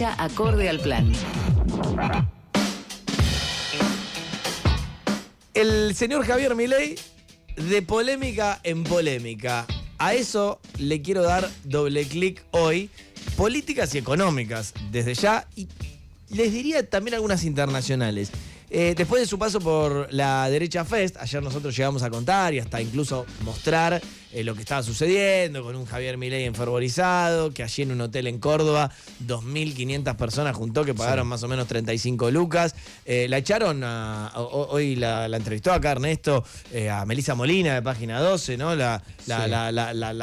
derecha acorde al plan. El señor Javier Milei, de polémica en polémica. A eso le quiero dar doble clic hoy. Políticas y económicas, desde ya. Y les diría también algunas internacionales. Después de su paso por la Derecha Fest, ayer nosotros llegamos a contar y hasta incluso mostrar lo que estaba sucediendo con un Javier Milei enfervorizado, que allí en un hotel en Córdoba 2.500 personas juntó que pagaron más o menos 35 lucas. La echaron, hoy la entrevistó acá Ernesto, a Melissa Molina de Página 12, ¿no? La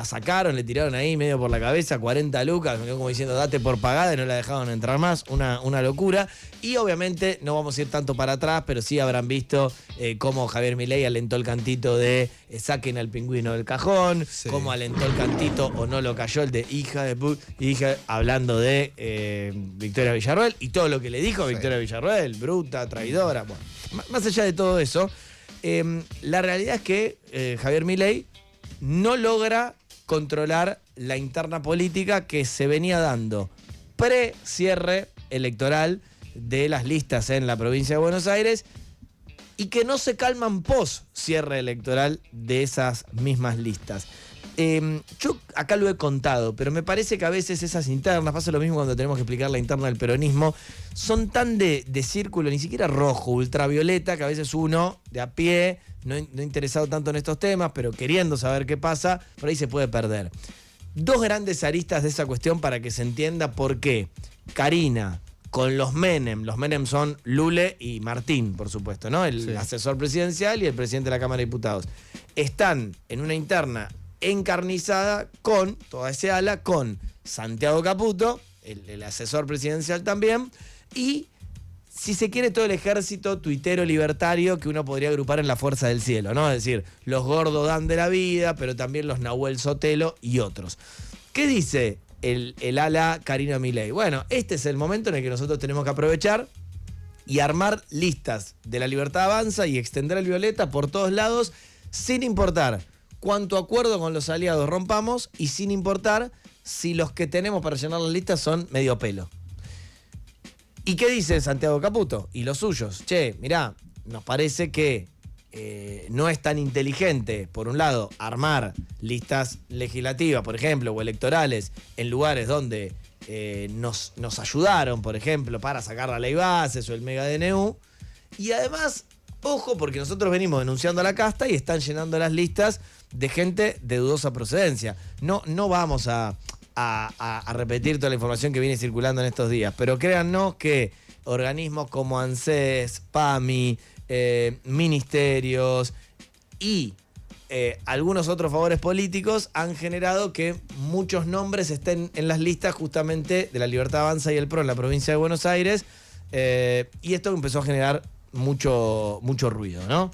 sacaron, le tiraron ahí medio por la cabeza, 40 lucas, me quedó como diciendo date por pagada y no la dejaron entrar más, una locura. Y obviamente no vamos a ir tanto para atrás, pero sí habrán visto cómo Javier Milei alentó el cantito de saquen al pingüino del cajón, cómo alentó el cantito o no lo cayó el de hija de hija, hablando de Victoria Villarroel y todo lo que le dijo Victoria Villarroel, bruta, traidora. Bueno, más allá de todo eso, la realidad es que Javier Milei no logra controlar la interna política que se venía dando pre-cierre electoral de las listas en la provincia de Buenos Aires y que no se calman post cierre electoral de esas mismas listas. Yo acá lo he contado, pero me parece que a veces esas internas, pasa lo mismo cuando tenemos que explicar la interna del peronismo, son tan de círculo, ni siquiera rojo, ultravioleta, que a veces uno de a pie, no interesado tanto en estos temas, pero queriendo saber qué pasa, por ahí se puede perder. Dos grandes aristas de esa cuestión para que se entienda por qué Karina con los Menem son Lule y Martín, por supuesto, ¿no? El asesor presidencial y el presidente de la Cámara de Diputados. Están en una interna encarnizada con, toda ese ala, con Santiago Caputo, el asesor presidencial también, y, si se quiere, todo el ejército tuitero libertario que uno podría agrupar en la Fuerza del Cielo, ¿no? Es decir, los Gordo Dan de la vida, pero también los Nahuel Sotelo y otros. ¿Qué dice el ala Karina Milei? Bueno, este es el momento en el que nosotros tenemos que aprovechar y armar listas de La Libertad Avanza y extender el violeta por todos lados, sin importar cuánto acuerdo con los aliados rompamos y sin importar si los que tenemos para llenar las listas son medio pelo. ¿Y qué dice Santiago Caputo y los suyos? Che, mirá, nos parece que no es tan inteligente, por un lado, armar listas legislativas, por ejemplo, o electorales, en lugares donde nos ayudaron, por ejemplo, para sacar la ley bases o el mega DNU. Y además, ojo, porque nosotros venimos denunciando a la casta y están llenando las listas de gente de dudosa procedencia. No vamos a repetir toda la información que viene circulando en estos días, pero créannos que organismos como ANSES, PAMI, ministerios y algunos otros favores políticos han generado que muchos nombres estén en las listas justamente de La Libertad Avanza y el PRO en la provincia de Buenos Aires, y esto empezó a generar mucho ruido, ¿no?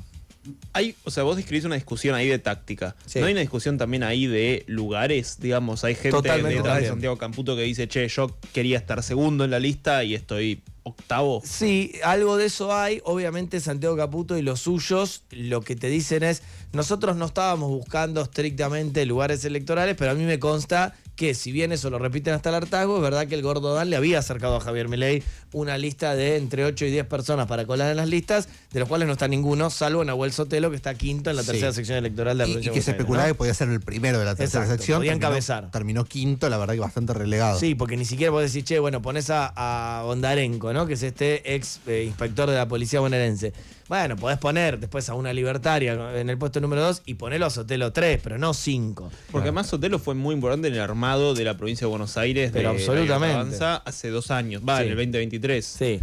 Vos describís una discusión ahí de táctica. Sí. ¿No hay una discusión también ahí de lugares? Digamos, hay gente detrás de Santiago Caputo que dice, che, yo quería estar segundo en la lista y estoy octavo. Sí, algo de eso hay. Obviamente Santiago Caputo y los suyos lo que te dicen es, nosotros no estábamos buscando estrictamente lugares electorales, pero a mí me consta que, si bien eso lo repiten hasta el hartazgo, es verdad que el Gordo Dan le había acercado a Javier Milei una lista de entre 8 y 10 personas para colar en las listas, de los cuales no está ninguno, salvo Nahuel Sotelo, que está quinto en la tercera sección electoral de la provincia de Buenos Aires, que se especulaba que podía ser el primero de la tercera sección. Podía encabezar. Terminó quinto, la verdad que bastante relegado. Sí, porque ni siquiera vos decís, che, bueno, ponés a Bondarenko, ¿no? Que es este ex inspector de la policía bonaerense. Bueno, podés poner después a una libertaria en el puesto número 2 y ponerlo a Sotelo 3, pero no 5. Porque además Sotelo fue muy importante en el armado de la provincia de Buenos Aires, pero absolutamente, Avanza, hace 2 años, en el 2023. Sí.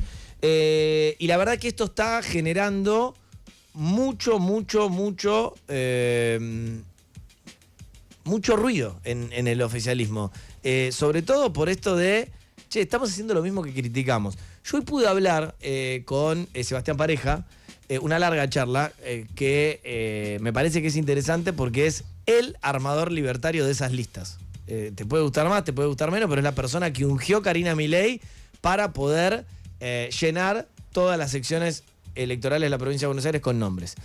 Y la verdad que esto está generando mucho ruido en el oficialismo. Sobre todo por esto de, che, estamos haciendo lo mismo que criticamos. Yo hoy pude hablar con Sebastián Pareja, una larga charla que me parece que es interesante porque es el armador libertario de esas listas. Te puede gustar más, te puede gustar menos, pero es la persona que ungió Karina Milei para poder llenar todas las secciones electorales de la provincia de Buenos Aires con nombres.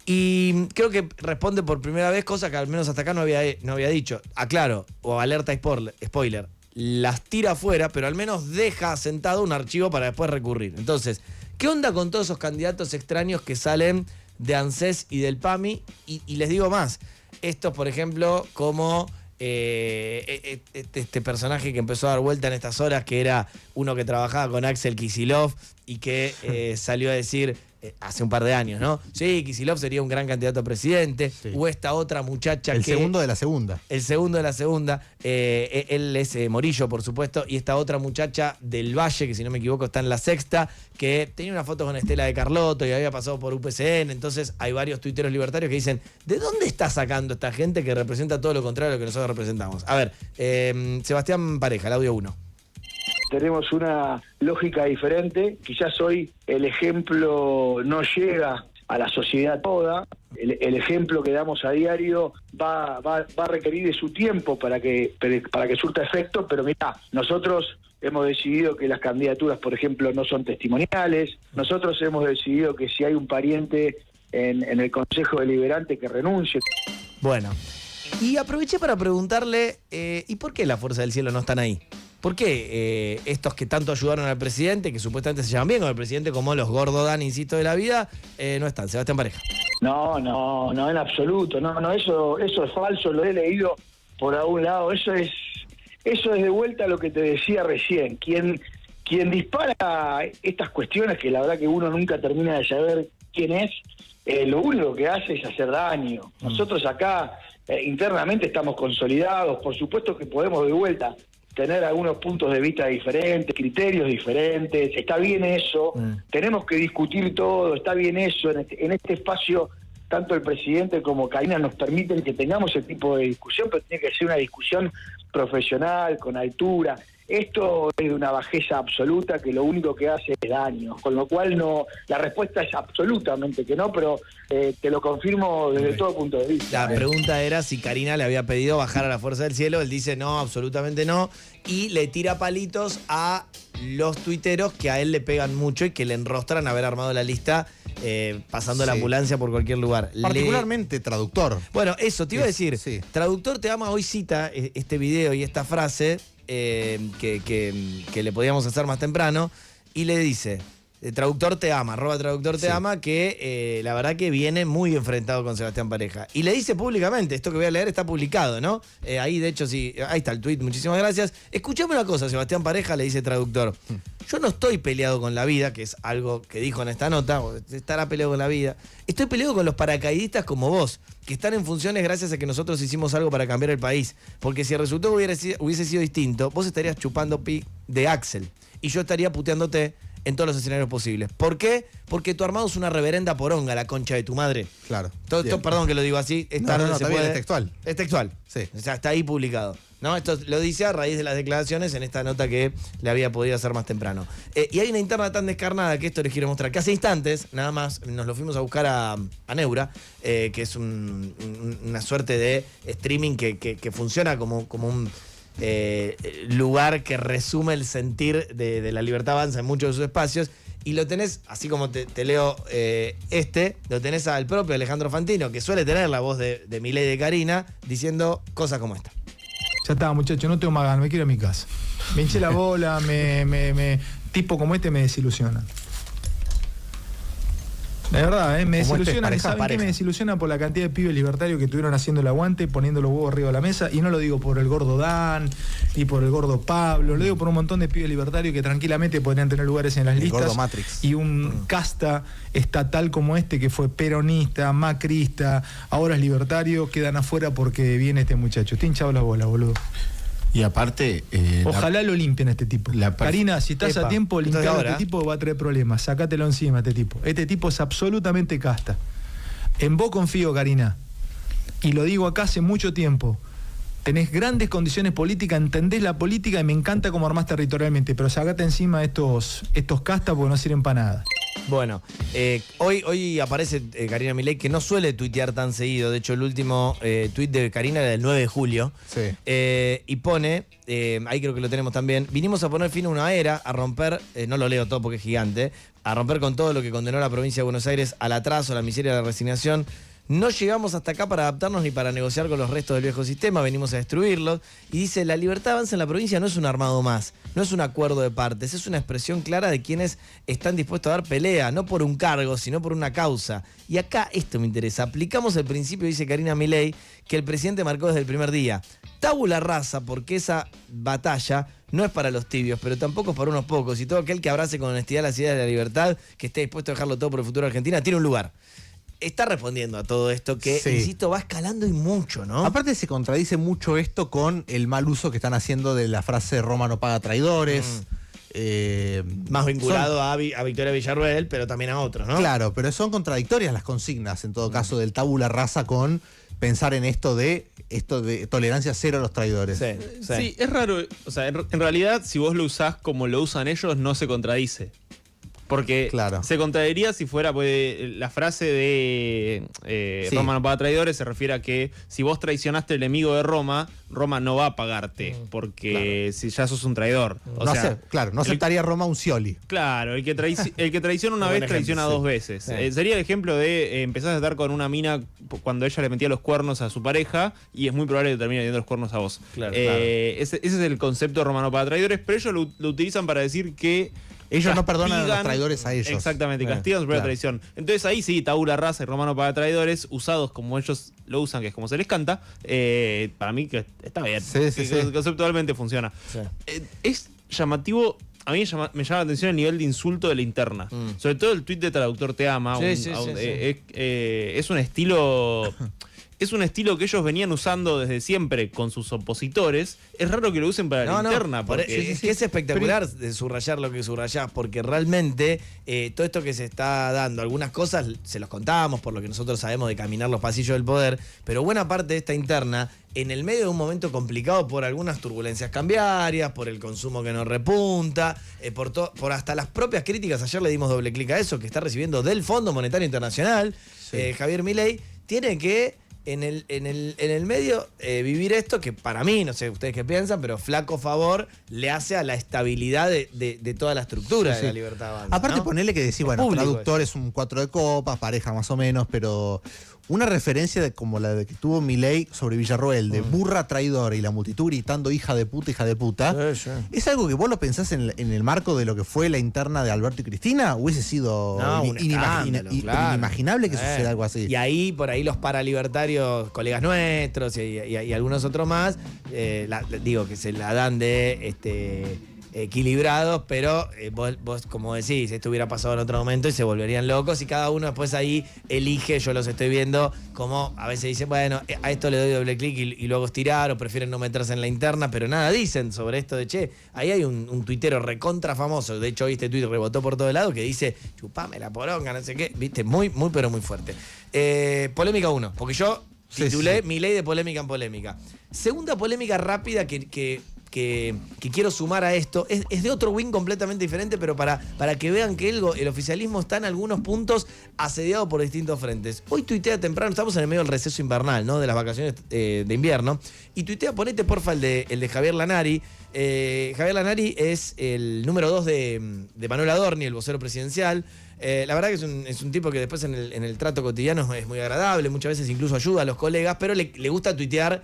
Y creo que responde por primera vez cosas que al menos hasta acá no había dicho. Aclaro, o alerta spoiler, las tira afuera, pero al menos deja asentado un archivo para después recurrir. Entonces, ¿qué onda con todos esos candidatos extraños que salen de ANSES y del PAMI? Y les digo más, estos, por ejemplo, como este personaje que empezó a dar vuelta en estas horas, que era uno que trabajaba con Axel Kicillof y que salió a decir hace un par de años, ¿no? Sí, Kicillof sería un gran candidato a presidente. Sí. O esta otra muchacha el segundo de la segunda. El segundo de la segunda. Él es Morillo, por supuesto. Y esta otra muchacha del Valle, que si no me equivoco está en la sexta, que tenía una foto con Estela de Carlotto y había pasado por UPCN. Entonces hay varios tuiteros libertarios que dicen, ¿de dónde está sacando esta gente que representa todo lo contrario a lo que nosotros representamos? A ver, Sebastián Pareja, el audio 1. Tenemos una lógica diferente, quizás hoy el ejemplo no llega a la sociedad toda, el ejemplo que damos a diario va a requerir de su tiempo para que surta efecto, pero mirá, nosotros hemos decidido que las candidaturas, por ejemplo, no son testimoniales, nosotros hemos decidido que si hay un pariente en el Consejo Deliberante que renuncie. Bueno, y aproveché para preguntarle, ¿y por qué la Fuerza del Cielo no están ahí? ¿Por qué estos que tanto ayudaron al presidente, que supuestamente se llevan bien con el presidente, como los gordo Dan, insisto, de la vida, no están? Sebastián Pareja. No, en absoluto. No, eso es falso, lo he leído por algún lado. Eso es de vuelta a lo que te decía recién. Quien dispara estas cuestiones, que la verdad que uno nunca termina de saber quién es, lo único que hace es hacer daño. Nosotros acá internamente estamos consolidados, por supuesto que podemos de vuelta tener algunos puntos de vista diferentes, criterios diferentes, está bien eso, tenemos que discutir todo, está bien eso, en este espacio tanto el presidente como Karina nos permiten que tengamos ese tipo de discusión, pero tiene que ser una discusión profesional, con altura. Esto es de una bajeza absoluta que lo único que hace es daño, con lo cual no, la respuesta es absolutamente que no, pero te lo confirmo desde todo punto de vista. La pregunta era si Karina le había pedido bajar a la Fuerza del Cielo, él dice no, absolutamente no, y le tira palitos a los tuiteros que a él le pegan mucho y que le enrostran haber armado la lista pasando la ambulancia por cualquier lugar. Particularmente Traductor. Bueno, eso, te iba a decir, Traductor te ama hoy cita este video y esta frase que le podíamos hacer más temprano, y le dice, Traductor te ama, @Traductor te ama, que la verdad que viene muy enfrentado con Sebastián Pareja. Y le dice públicamente, esto que voy a leer está publicado, ¿no? Ahí, de hecho, sí, ahí está el tuit, muchísimas gracias. Escuchame una cosa, Sebastián Pareja, le dice Traductor. Yo no estoy peleado con la vida, que es algo que dijo en esta nota, o estará peleado con la vida. Estoy peleado con los paracaidistas como vos, que están en funciones gracias a que nosotros hicimos algo para cambiar el país. Porque si el resultado hubiese sido distinto, vos estarías chupando pi de Axel y yo estaría puteándote en todos los escenarios posibles. ¿Por qué? Porque tu armado es una reverenda poronga, la concha de tu madre. Claro. Perdón que lo digo así. No, está bien, es textual. Es textual. Sí. O sea, está ahí publicado. ¿No? Esto lo dice a raíz de las declaraciones en esta nota que le había podido hacer más temprano. Y hay una interna tan descarnada que esto les quiero mostrar, que hace instantes, nada más, nos lo fuimos a buscar a Neura, que es una suerte de streaming que funciona como un lugar que resume el sentir de la Libertad Avanza en muchos de sus espacios. Y lo tenés, así como te leo lo tenés al propio Alejandro Fantino, que suele tener la voz de Milei, de Karina, diciendo cosas como esta. Ya está, muchacho, no tengo más ganas, me quiero a mi casa. Me hinché la bola, tipo como este me desilusiona. De verdad, me desilusiona. ¿Saben qué me desilusiona? Por la cantidad de pibes libertarios que estuvieron haciendo el aguante, poniendo los huevos arriba de la mesa. Y no lo digo por el gordo Dan, ni por el gordo Pablo, lo digo por un montón de pibes libertarios que tranquilamente podrían tener lugares en las listas. El gordo Matrix. Y un casta estatal como este, que fue peronista, macrista, ahora es libertario, quedan afuera porque viene este muchacho. Te hinchado la bola, boludo. Y aparte... ojalá lo limpien a este tipo. Karina, si estás a tiempo, limpiar a este tipo va a traer problemas. Sácatelo encima a este tipo. Este tipo es absolutamente casta. En vos confío, Karina. Y lo digo acá hace mucho tiempo. Tenés grandes condiciones políticas, entendés la política y me encanta cómo armás territorialmente, pero sacate encima estos castas porque no sirven para nada. Bueno, hoy aparece Karina Milei, que no suele tuitear tan seguido. De hecho, el último tuit de Karina era del 9 de julio. Sí. Y pone, ahí creo que lo tenemos también, vinimos a poner fin a una era, a romper, no lo leo todo porque es gigante, a romper con todo lo que condenó a la provincia de Buenos Aires al atraso, a la miseria, a la resignación. no llegamos hasta acá para adaptarnos ni para negociar con los restos del viejo sistema, venimos a destruirlos. Y dice, la libertad de avance en la provincia no es un armado más, no es un acuerdo de partes, es una expresión clara de quienes están dispuestos a dar pelea, no por un cargo, sino por una causa. Y acá esto me interesa, aplicamos el principio, dice Karina Milei, que el presidente marcó desde el primer día. Tabula rasa, porque esa batalla no es para los tibios, pero tampoco es para unos pocos. Y todo aquel que abrace con honestidad las ideas de la libertad, que esté dispuesto a dejarlo todo por el futuro de Argentina, tiene un lugar. Está respondiendo a todo esto que, insisto, va escalando y mucho, ¿no? Aparte se contradice mucho esto con el mal uso que están haciendo de la frase Roma no paga traidores. Más vinculado a Victoria Villarruel, pero también a otros, ¿no? Claro, pero son contradictorias las consignas, en todo caso, del tabula rasa con pensar en esto de tolerancia cero a los traidores. Sí, es raro. O sea, en realidad, si vos lo usás como lo usan ellos, no se contradice. Porque se contradiría si fuera, pues, la frase de Roma no paga traidores se refiere a que si vos traicionaste al enemigo de Roma, Roma no va a pagarte, porque si ya sos un traidor. O sea, no aceptaría Roma un Scioli. Claro, el que traiciona una vez, traiciona dos veces. Sería el ejemplo de empezás a estar con una mina cuando ella le metía los cuernos a su pareja y es muy probable que termine metiendo los cuernos a vos. Ese es el concepto de Roma no paga traidores, pero ellos lo utilizan para decir que ellos no perdonan a los traidores a ellos. Exactamente, castigan su propia traición. Entonces ahí sí, tabula rasa y Roma no paga traidores, usados como ellos lo usan, que es como se les canta, para mí que está bien. Conceptualmente funciona. Es llamativo, a mí me llama la atención el nivel de insulto de la interna. Sobre todo el tuit de Traductor Te Ama. Es un estilo... Es un estilo que ellos venían usando desde siempre con sus opositores. Es raro que lo usen para la interna. Porque es que es espectacular de subrayar lo que subrayás, porque realmente todo esto que se está dando, algunas cosas se los contábamos por lo que nosotros sabemos de caminar los pasillos del poder, pero buena parte de esta interna, en el medio de un momento complicado por algunas turbulencias cambiarias, por el consumo que no repunta, por hasta las propias críticas, ayer le dimos doble clic a eso, que está recibiendo del Fondo Monetario Internacional, Javier Milei, tiene que en el medio vivir esto que para mí, no sé ustedes qué piensan, pero flaco favor le hace a la estabilidad de toda la estructura de la libertad de avance. Aparte, ¿no? ponerle que decir, bueno, Traductor es un 4 de copas, pareja más o menos, pero una referencia como la de que tuvo Milei sobre Villarroel, de burra traidora y la multitud gritando hija de puta, ¿es algo que vos lo pensás en el marco de lo que fue la interna de Alberto y Cristina? ¿Hubiese sido inimaginable que suceda algo así? Y ahí, por ahí los paralibertarios, colegas nuestros y algunos otros más, digo que se la dan de equilibrados, pero vos, como decís, esto hubiera pasado en otro momento y se volverían locos y cada uno después ahí elige, yo los estoy viendo, como a veces dicen, bueno, a esto le doy doble clic y luego estirar o prefieren no meterse en la interna, pero nada dicen sobre esto de, che, ahí hay un tuitero recontra famoso, de hecho hoy este tuit rebotó por todo lado, que dice, chupame la poronga, no sé qué, viste, muy, muy, pero muy fuerte. Polémica 1, porque yo titulé Milei de polémica en polémica. Segunda polémica rápida que quiero sumar a esto, es de otro wing completamente diferente, pero para que vean que el oficialismo está en algunos puntos asediado por distintos frentes. Hoy tuitea temprano, estamos en el medio del receso invernal, ¿no? De las vacaciones de invierno, y tuitea, ponete porfa el de Javier Lanari. Javier Lanari es el número 2 de Manuel Adorni, el vocero presidencial. La verdad que es un tipo que después en el trato cotidiano es muy agradable, muchas veces incluso ayuda a los colegas, pero le gusta tuitear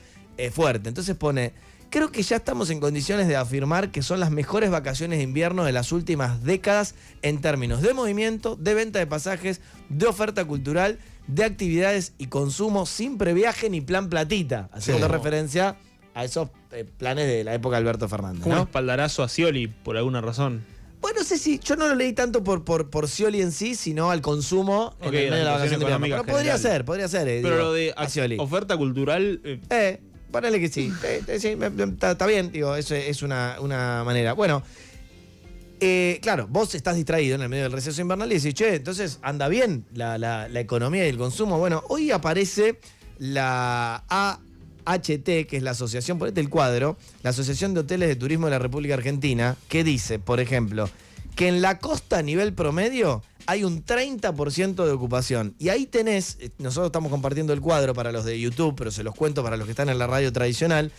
fuerte. Entonces pone: creo que ya estamos en condiciones de afirmar que son las mejores vacaciones de invierno de las últimas décadas en términos de movimiento, de venta de pasajes, de oferta cultural, de actividades y consumo sin previaje ni plan platita, haciendo referencia a esos planes de la época de Alberto Fernández. Como un espaldarazo a Scioli, por alguna razón. Bueno, no sé si, yo no lo leí tanto por Scioli en sí, sino al consumo en el medio de la vacación de invierno. Pero podría ser. Pero lo de oferta cultural... Ponele que sí. Sí, está bien, digo, eso es una manera. Bueno, claro, vos estás distraído en el medio del receso invernal y decís, che, entonces anda bien la economía y el consumo. Bueno, hoy aparece la AHT, que es la asociación, ponete el cuadro, la Asociación de Hoteles de Turismo de la República Argentina, que dice, por ejemplo, que en la costa a nivel promedio hay un 30% de ocupación. Y ahí tenés, nosotros estamos compartiendo el cuadro para los de YouTube, pero se los cuento para los que están en la radio tradicional.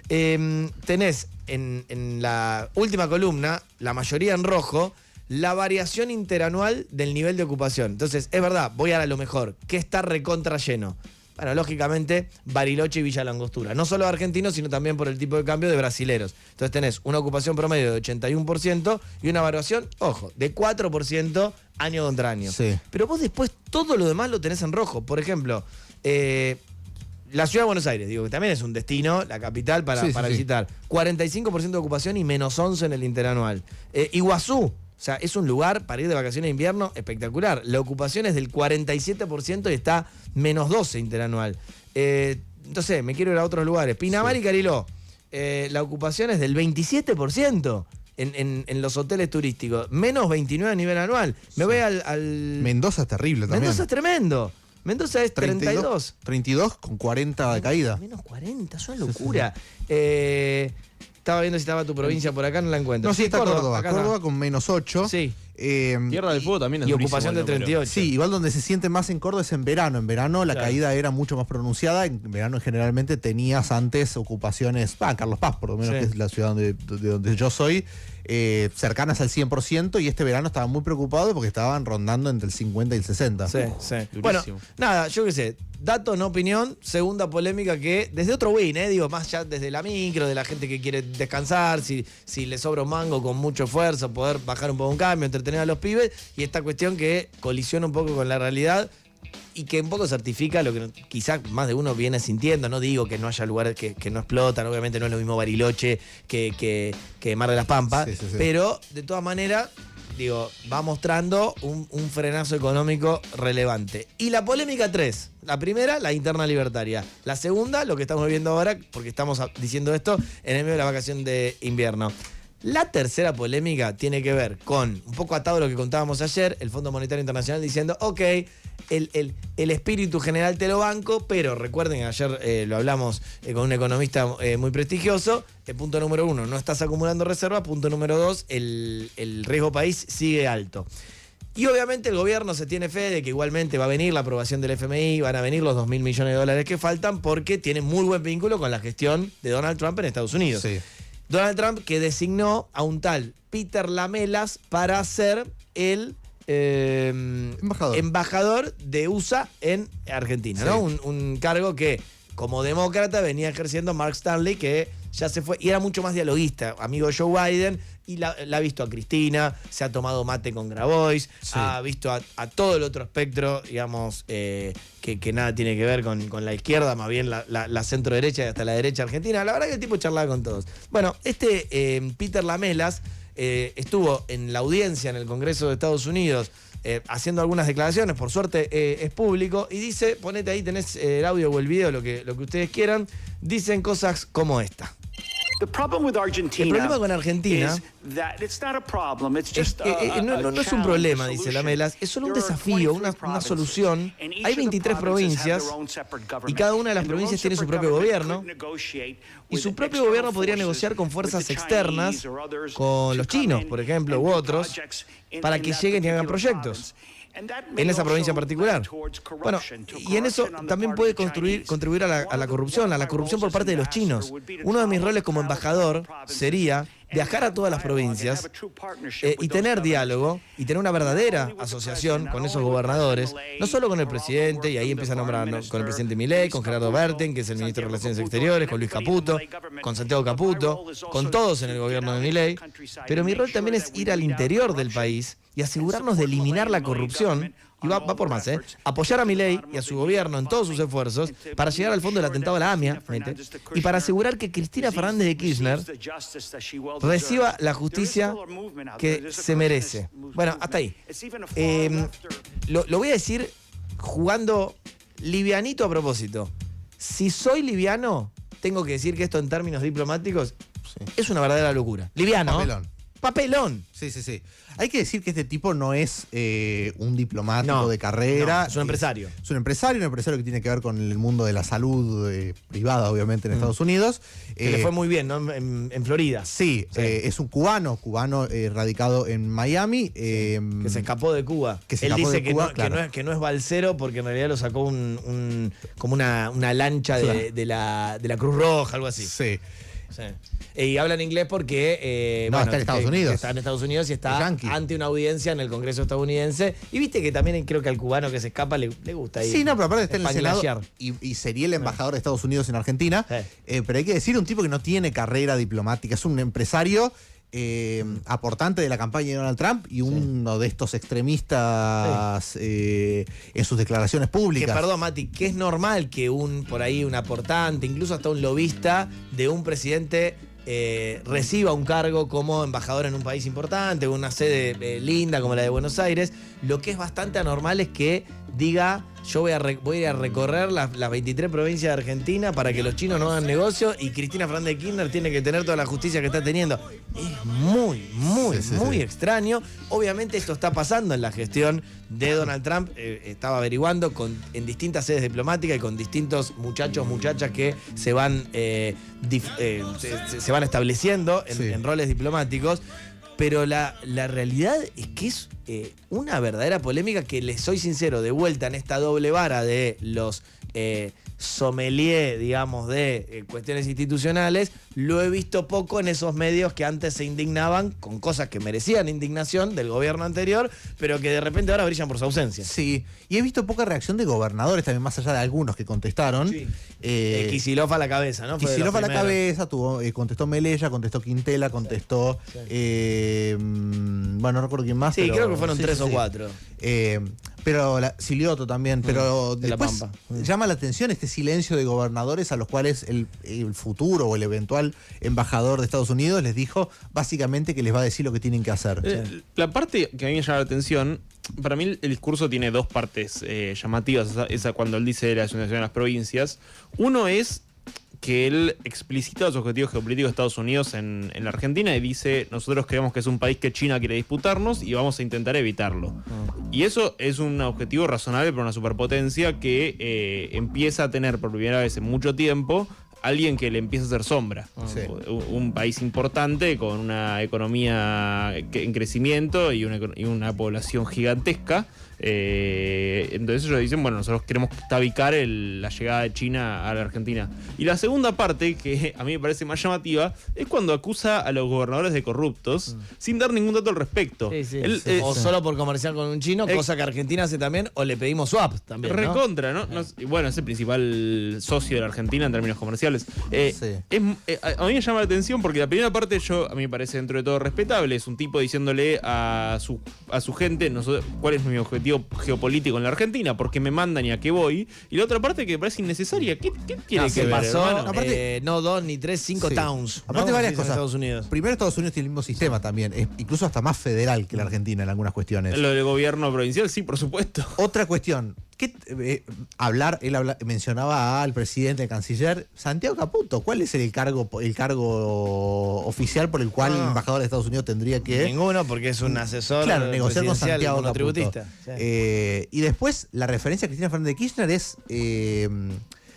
Tenés en la última columna, la mayoría en rojo, la variación interanual del nivel de ocupación. Entonces, es verdad, voy a lo mejor. ¿Qué está recontra lleno? Bueno, lógicamente, Bariloche y Villa Langostura. No solo de argentinos, sino también por el tipo de cambio de brasileros. Entonces tenés una ocupación promedio de 81% y una variación, ojo, de 4% año contra año. Sí. Pero vos después todo lo demás lo tenés en rojo. Por ejemplo, la ciudad de Buenos Aires, digo, que también es un destino, la capital, para visitar. 45% de ocupación y menos 11 en el interanual. Iguazú. O sea, es un lugar para ir de vacaciones de invierno espectacular. La ocupación es del 47% y está menos 12 interanual. Entonces, me quiero ir a otros lugares. Pinamar y Cariló. La ocupación es del 27% en los hoteles turísticos. Menos 29 a nivel anual. Me voy al... Mendoza es terrible también. Mendoza es tremendo. Mendoza es 32. 32 con 40 de caída. Menos 40, es una locura. Estaba viendo si estaba tu provincia por acá, no la encuentro. No, sí, está Córdoba. Acá Córdoba con menos 8. Sí. Tierra del Fuego también es Y durísimo ocupación de el número. 38. Sí, igual donde se siente más en Córdoba es en verano. En verano la caída era mucho más pronunciada. En verano generalmente tenías antes ocupaciones, Carlos Paz por lo menos, que es la ciudad de donde yo soy, cercanas al 100%, y este verano estaban muy preocupados porque estaban rondando entre el 50 y el 60. Sí. Bueno, nada, yo qué sé, dato, no opinión. Segunda polémica que, desde otro win, digo, más ya desde la micro, de la gente que quiere descansar, si le sobra un mango con mucho esfuerzo, poder bajar un poco un cambio, entretener a los pibes, y esta cuestión que colisiona un poco con la realidad y que un poco certifica lo que quizás más de uno viene sintiendo. No digo que no haya lugares que no explotan, obviamente no es lo mismo Bariloche que Mar de las Pampas, sí. Pero de todas maneras, digo, va mostrando un frenazo económico relevante. Y la polémica 3, la primera, la interna libertaria. La segunda, lo que estamos viendo ahora, porque estamos diciendo esto en el medio de la vacación de invierno. La tercera polémica tiene que ver con, un poco atado a lo que contábamos ayer, el Fondo Monetario Internacional diciendo, ok, el espíritu general te lo banco, pero recuerden, ayer lo hablamos con un economista muy prestigioso, punto número 1, no estás acumulando reservas, punto número 2, el riesgo país sigue alto. Y obviamente el gobierno se tiene fe de que igualmente va a venir la aprobación del FMI, van a venir los 2.000 millones de dólares que faltan, porque tiene muy buen vínculo con la gestión de Donald Trump en Estados Unidos. Sí. Donald Trump, que designó a un tal Peter Lamelas para ser el embajador de USA en Argentina, ¿no? Un cargo que, como demócrata, venía ejerciendo Mark Stanley, que ya se fue y era mucho más dialoguista, amigo de Joe Biden, y la ha visto a Cristina, se ha tomado mate con Grabois, ha visto a todo el otro espectro, digamos, que nada tiene que ver con la izquierda, más bien la centro derecha y hasta la derecha argentina. La verdad que el tipo charlaba con todos. Bueno, Peter Lamelas estuvo en la audiencia en el Congreso de Estados Unidos haciendo algunas declaraciones, por suerte es público, y dice, ponete ahí, tenés el audio o el video, lo que ustedes quieran, dicen cosas como esta. El problema con Argentina no es un problema, dice Lamelas, es solo un desafío, una solución. Hay 23 provincias y cada una de las provincias tiene su propio gobierno, y su propio gobierno podría negociar con fuerzas externas, con los chinos, por ejemplo, u otros, para que lleguen y hagan proyectos en esa provincia en particular. Bueno, y en eso también puede contribuir a la corrupción por parte de los chinos. Uno de mis roles como embajador sería viajar a todas las provincias y tener diálogo y tener una verdadera asociación con esos gobernadores, no solo con el presidente, y ahí empieza a nombrar, ¿no?, con el presidente Milei, con Gerardo Berten, que es el ministro de Relaciones Exteriores, con Luis Caputo, con Santiago Caputo, con todos en el gobierno de Milei. Pero mi rol también es ir al interior del país y asegurarnos de eliminar la corrupción, y va por más, apoyar a Milei y a su gobierno en todos sus esfuerzos para llegar al fondo del atentado a la AMIA, y para asegurar que Cristina Fernández de Kirchner reciba la justicia que se merece. Bueno, hasta ahí. Lo voy a decir jugando livianito a propósito. Si soy liviano, tengo que decir que esto en términos diplomáticos es una verdadera locura. Liviano. Papelón. Sí. Hay que decir que este tipo no es un diplomático de carrera. No, es un empresario. Es un empresario que tiene que ver con el mundo de la salud privada, obviamente, en Estados Unidos. Que le fue muy bien, ¿no? En Florida. Sí. Es un cubano radicado en Miami. Que se escapó de Cuba. Él dice que no es balsero porque en realidad lo sacó como una lancha de la Cruz Roja, algo así. Sí. Y hablan inglés porque está en Estados Unidos. Está en Estados Unidos y está ante una audiencia en el Congreso estadounidense. Y viste que también creo que al cubano que se escapa le gusta ir. Sí, no, pero aparte está en el Senado y sería el embajador de Estados Unidos en Argentina. Pero hay que decir, un tipo que no tiene carrera diplomática, es un empresario aportante de la campaña de Donald Trump y uno de estos extremistas en sus declaraciones públicas. Que, perdón, Mati, que es normal que un aportante, incluso hasta un lobista de un presidente reciba un cargo como embajador en un país importante, una sede linda como la de Buenos Aires. Lo que es bastante anormal es que diga, yo voy a ir a recorrer las 23 provincias de Argentina para que los chinos no hagan negocio y Cristina Fernández de Kirchner tiene que tener toda la justicia que está teniendo. Es muy extraño. Obviamente esto está pasando en la gestión de Donald Trump. Estaba averiguando en distintas sedes diplomáticas y con distintos muchachas que se van estableciendo en roles diplomáticos. Pero la realidad es que es una verdadera polémica que, les soy sincero, de vuelta en esta doble vara de los sommelier, digamos, de cuestiones institucionales, lo he visto poco en esos medios que antes se indignaban con cosas que merecían indignación del gobierno anterior, pero que de repente ahora brillan por su ausencia. Sí, y he visto poca reacción de gobernadores también, más allá de algunos que contestaron. Sí. Kicillof a la cabeza, ¿no? Kicillof a la cabeza, contestó Melella, contestó Quintela, contestó... bueno, no recuerdo quién más. Sí, pero, creo que fueron 3 o 4. Pero Silioto también, pero de después La Pampa. Llama la atención este silencio de gobernadores a los cuales el futuro o el eventual embajador de Estados Unidos les dijo básicamente que les va a decir lo que tienen que hacer. La parte que a mí me llama la atención, para mí el discurso tiene dos partes llamativas, esa cuando él dice la asociación de las provincias. Uno es que él explicita los objetivos geopolíticos de Estados Unidos en la Argentina y dice, nosotros creemos que es un país que China quiere disputarnos y vamos a intentar evitarlo. Y eso es un objetivo razonable para una superpotencia que empieza a tener por primera vez en mucho tiempo alguien que le empieza a hacer sombra. Sí. Un país importante con una economía en crecimiento y una población gigantesca. Entonces ellos dicen, bueno, nosotros queremos tabicar la llegada de China a la Argentina. Y la segunda parte, que a mí me parece más llamativa, es cuando acusa a los gobernadores de corruptos sin dar ningún dato al respecto. O solo por comerciar con un chino, cosa que Argentina hace también, o le pedimos swap también, ¿no? Recontra, ¿no? Y bueno, es el principal socio de la Argentina en términos comerciales. A mí me llama la atención porque la primera parte a mí me parece dentro de todo respetable. Es un tipo diciéndole a su gente cuál es mi objetivo geopolítico en la Argentina, por qué me mandan y a qué voy. Y la otra parte que me parece innecesaria. ¿Qué tiene que ver? Pasó, aparte, no 2 ni 3, 5 towns. Aparte, varias cosas. Estados Unidos. Primero, Estados Unidos tiene el mismo sistema también, incluso hasta más federal que la Argentina en algunas cuestiones. Lo del gobierno provincial, sí, por supuesto. Otra cuestión. Él mencionaba al presidente, al canciller Santiago Caputo. ¿Cuál es el cargo oficial por el cual el embajador de Estados Unidos tendría que... Ninguno, porque es un asesor negociar con Santiago Caputo. Tributista. Sí. Y después la referencia a Cristina Fernández de Kirchner es...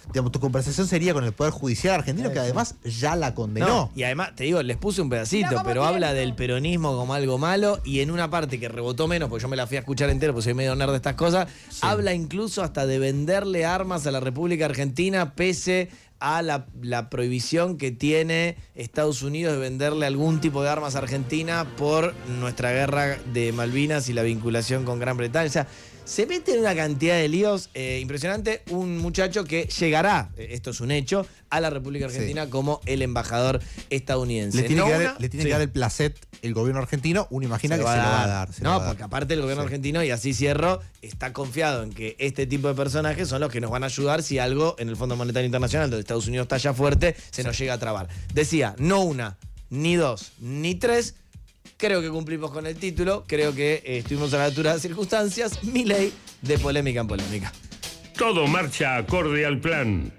digamos, tu conversación sería con el Poder Judicial argentino, que además ya la condenó. No, y además, te digo, les puse un pedacito, pero habla del peronismo como algo malo, y en una parte que rebotó menos, porque yo me la fui a escuchar entero, porque soy medio nerd de estas cosas, habla incluso hasta de venderle armas a la República Argentina, pese a la prohibición que tiene Estados Unidos de venderle algún tipo de armas a Argentina por nuestra guerra de Malvinas y la vinculación con Gran Bretaña. O sea, se mete en una cantidad de líos impresionante. Un muchacho que llegará, esto es un hecho, a la República Argentina como el embajador estadounidense. Le tiene que dar el placet el gobierno argentino. Uno imagina que se lo va a dar. Porque aparte el gobierno argentino, y así cierro, está confiado en que este tipo de personajes son los que nos van a ayudar si algo en el Fondo Monetario Internacional, donde Estados Unidos está ya fuerte, se nos llega a trabar. Decía, no 1, ni 2, ni 3. Creo que cumplimos con el título, creo que estuvimos a la altura de las circunstancias. Milei, de polémica en polémica. Todo marcha acorde al plan.